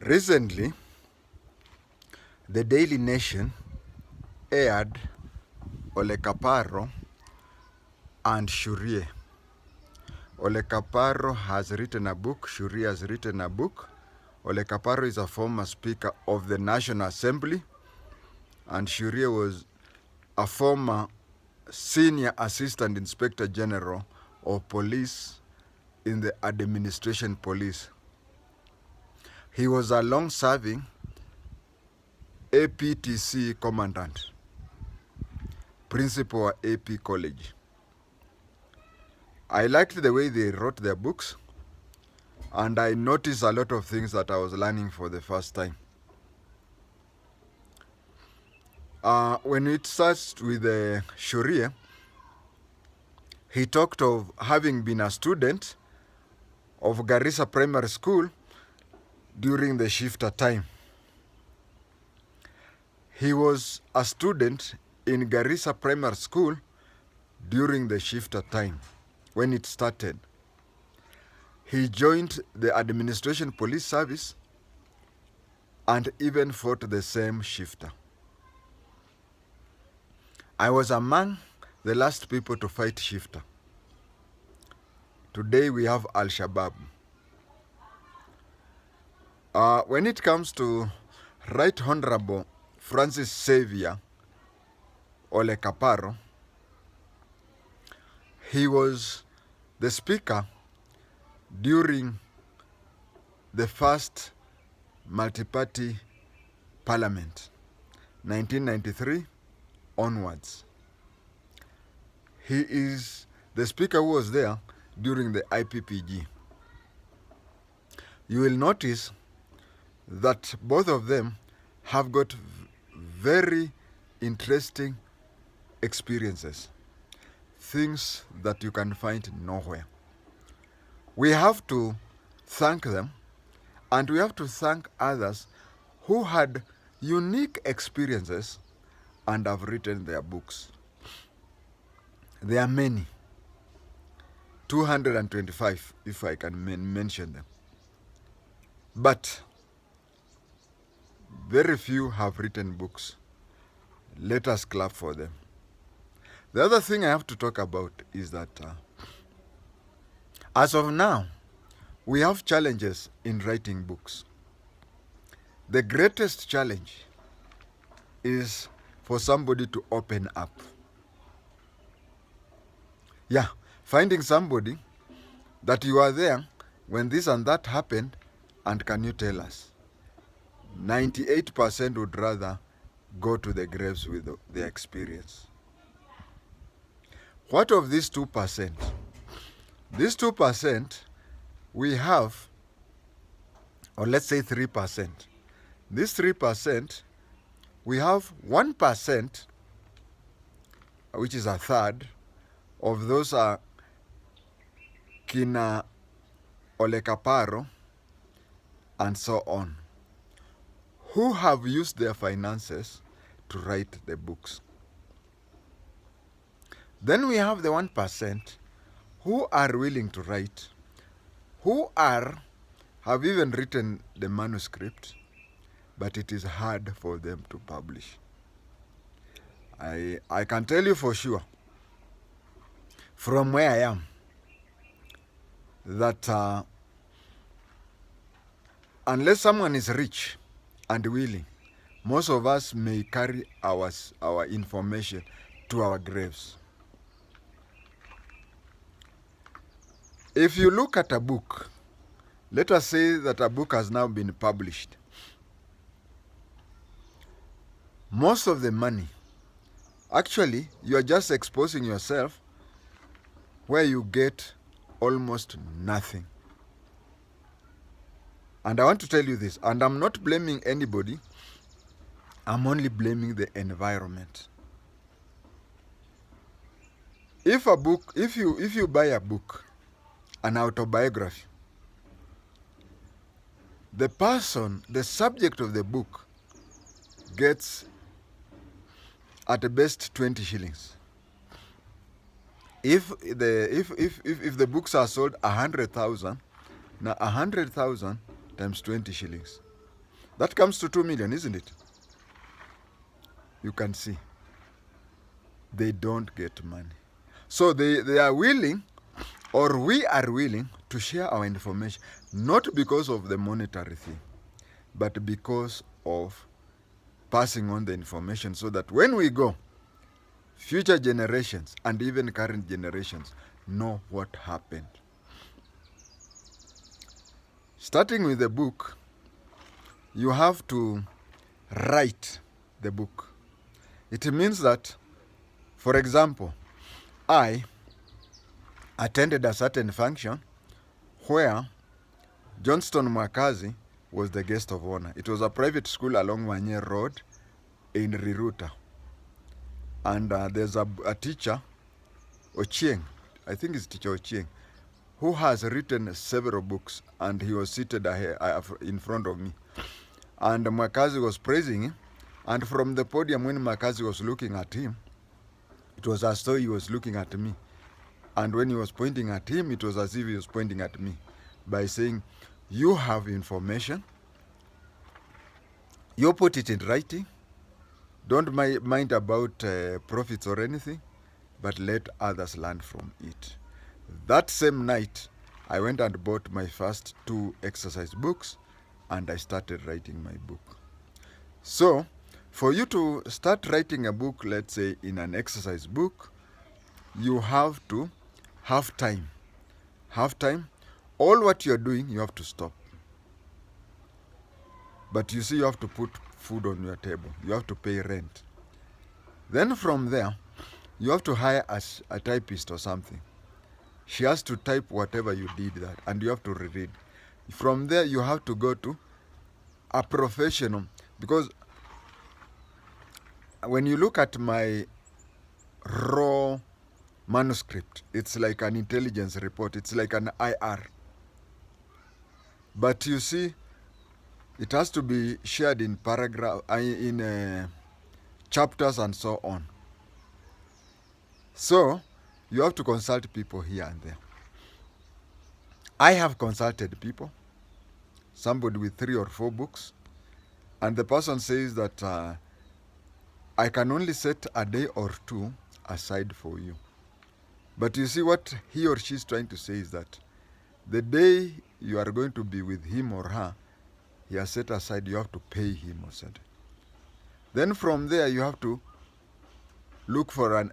Recently, the Daily Nation aired Ole KAPARO and Shurie. Ole KAPARO has written a book, Shurie has written a book. Ole KAPARO is a former Speaker of the National Assembly, and Shurie was a former Senior Assistant Inspector General of Police in the Administration Police. He was a long-serving APTC commandant, principal at AP College. I liked the way they wrote their books, and I noticed a lot of things that I was learning for the first time. When it starts with Shurie, he talked of having been a student of Garissa Primary School during the shifter time. He was a student in Garissa Primary School during the shifter time when it started. He joined the Administration Police Service and even fought the same shifter. I was among the last people to fight shifter. Today we have Al-Shabaab. When it comes to Right Honorable Francis Xavier Ole KAPARO, he was the Speaker during the first multi-party parliament, 1993 onwards. He is the Speaker who was there during the IPPG. You will notice that both of them have got very interesting experiences, things that you can find nowhere. We have to thank them, and we have to thank others who had unique experiences and have written their books. There are many, 225 if I can mention them. But very few have written books. Let us clap for them. The other thing I have to talk about is that as of now, we have challenges in writing books. The greatest challenge is for somebody to open up. Yeah, finding somebody that you are there when this and that happened, and can you tell us? 98% would rather go to the graves with their experience. What of these 2%? These 2%, we have, or let's say 3%. This 3%, we have 1%, which is a third, of those are Kina Ole KAPARO and so on, who have used their finances to write the books. Then we have the 1% who are willing to write, who have even written the manuscript, but it is hard for them to publish. I can tell you for sure, from where I am, that unless someone is rich and willing, most of us may carry our information to our graves. If you look at a book, let us say that a book has now been published. Most of the money, actually, you are just exposing yourself where you get almost nothing. And I want to tell you this, and I'm not blaming anybody, I'm only blaming the environment. If you buy a book, an autobiography, the subject of the book gets at best 20 shillings. If the books are sold 100,000, now 100,000 times 20 shillings, That comes to 2 million, isn't it? You can see. They don't get money. So they are willing, or we are willing, to share our information, not because of the monetary thing, but because of passing on the information, so that when we go, future generations and even current generations know what happened. Starting with the book, you have to write the book. It means that, for example, I attended a certain function where Johnston Mwakazi was the guest of honor. It was a private school along Wanye Road in Riruta. And there's a teacher, Ochieng, I think it's teacher Ochieng, who has written several books, and he was seated in front of me. And Mwakazi was praising him, and from the podium, when Mwakazi was looking at him, it was as though he was looking at me. And when he was pointing at him, it was as if he was pointing at me by saying, you have information, you put it in writing, don't mind about profits or anything, but let others learn from it. That same night, I went and bought my first 2 exercise books, and I started writing my book. So, for you to start writing a book, let's say in an exercise book, you have to have time. Have time. All what you're doing, you have to stop. But you see, you have to put food on your table. You have to pay rent. Then from there, you have to hire a typist or something. She has to type whatever you did that, and you have to reread. From there, you have to go to a professional, because when you look at my raw manuscript, it's like an intelligence report. It's like an IR. But you see, it has to be shared in chapters and so on. So you have to consult people here and there. I have consulted people, somebody with 3 or 4 books, and the person says that I can only set a day or 2 aside for you. But you see, what he or she is trying to say is that the day you are going to be with him or her, he has set aside, you have to pay him or something. Then from there, you have to look for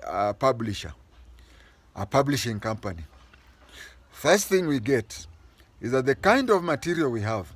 a publisher, a publishing company. First thing we get is that the kind of material we have,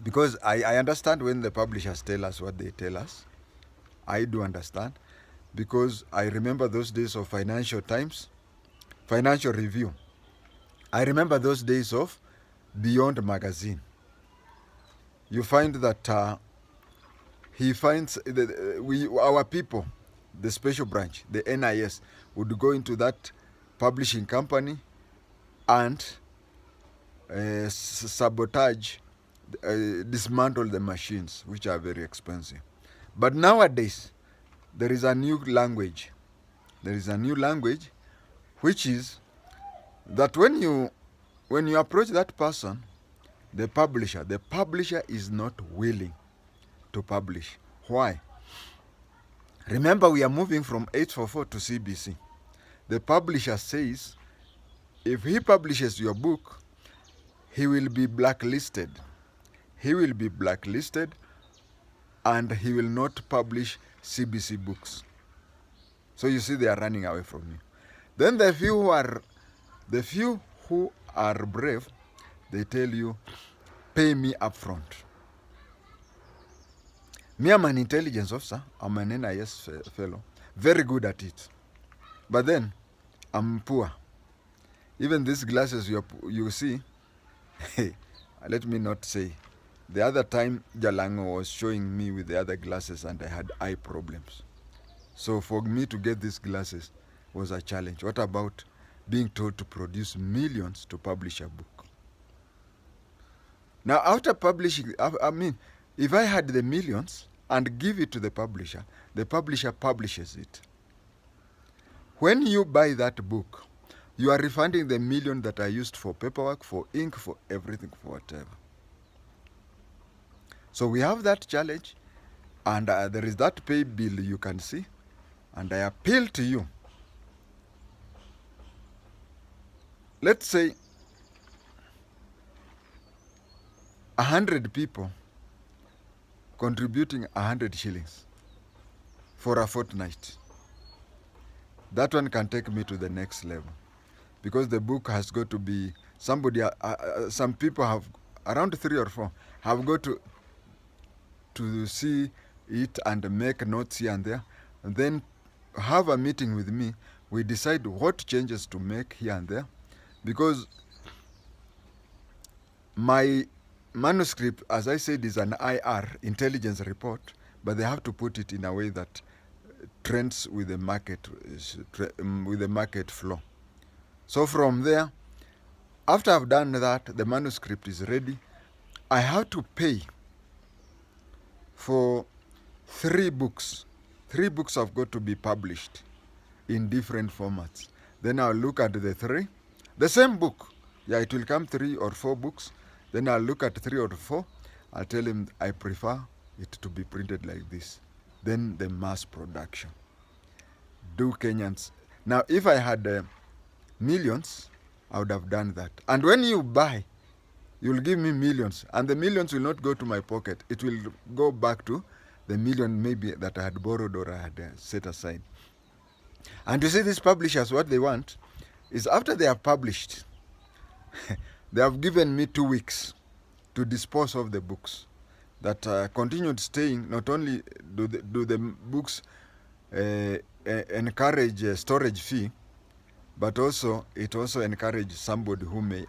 because I understand when the publishers tell us what they tell us. I do understand, because I remember those days of Financial Times, Financial Review. I remember those days of Beyond Magazine. You find that he finds our people, the special branch, the NIS, would go into that publishing company and sabotage, dismantle the machines, which are very expensive. But nowadays, there is a new language. There is a new language, which is that when you approach that person, the publisher is not willing to publish. Why? Remember, we are moving from 844 to CBC. The publisher says, if he publishes your book, he will be blacklisted. He will be blacklisted, and he will not publish CBC books. So you see, they are running away from you. Then the few who are brave, they tell you, pay me upfront. Me, I'm an intelligence officer. I'm an NIS fellow. Very good at it. But then, I'm poor. Even these glasses you see, let me not say. The other time, Jalango was showing me with the other glasses, and I had eye problems. So for me to get these glasses was a challenge. What about being told to produce millions to publish a book? Now, after publishing, I mean, if I had the millions and give it to the publisher publishes it. When you buy that book, you are refunding the million that I used for paperwork, for ink, for everything, for whatever. So we have that challenge, and there is that pay bill you can see, and I appeal to you. Let's say 100 people contributing 100 shillings for a fortnight. That one can take me to the next level, because the book has got to be somebody. Some people have around 3 or 4 have got to see it and make notes here and there, and then have a meeting with me. We decide what changes to make here and there, because my manuscript, as I said, is an IR, intelligence report, but they have to put it in a way that trends with the market flow. So from there, after I've done that, the manuscript is ready. I have to pay for 3 books. 3 books have got to be published in different formats. Then I'll look at the 3, the same book. Yeah, it will come 3 or 4 books. Then I'll look at 3 or 4. I'll tell him I prefer it to be printed like this. Then the mass production. Do Kenyans. Now, if I had millions, I would have done that. And when you buy, you'll give me millions. And the millions will not go to my pocket. It will go back to the million maybe that I had borrowed or I had set aside. And you see, these publishers, what they want is after they have published, they have given me 2 weeks to dispose of the books that continued staying. Not only do the books encourage a storage fee, but also it also encourages somebody who may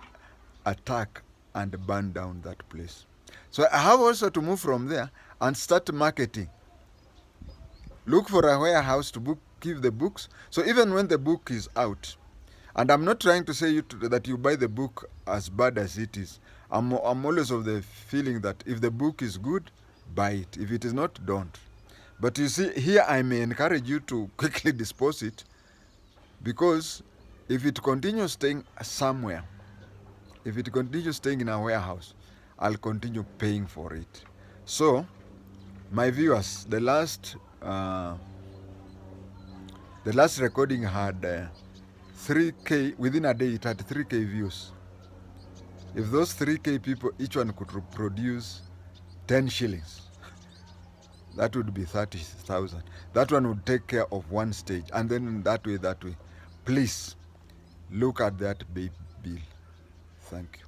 attack and burn down that place. So I have also to move from there and start marketing. Look for a warehouse to give the books. So even when the book is out, and I'm not trying to say that you buy the book as bad as it is. I'm always of the feeling that if the book is good, buy it. If it is not, don't. But you see, here I may encourage you to quickly dispose it, because if it continues staying somewhere, if it continues staying in a warehouse, I'll continue paying for it. So, my viewers, the last recording had 3K, within a day it had 3K views. If those 3K people, each one could produce 10 shillings, that would be 30,000. That one would take care of one stage. And then that way, please look at that bill. Thank you.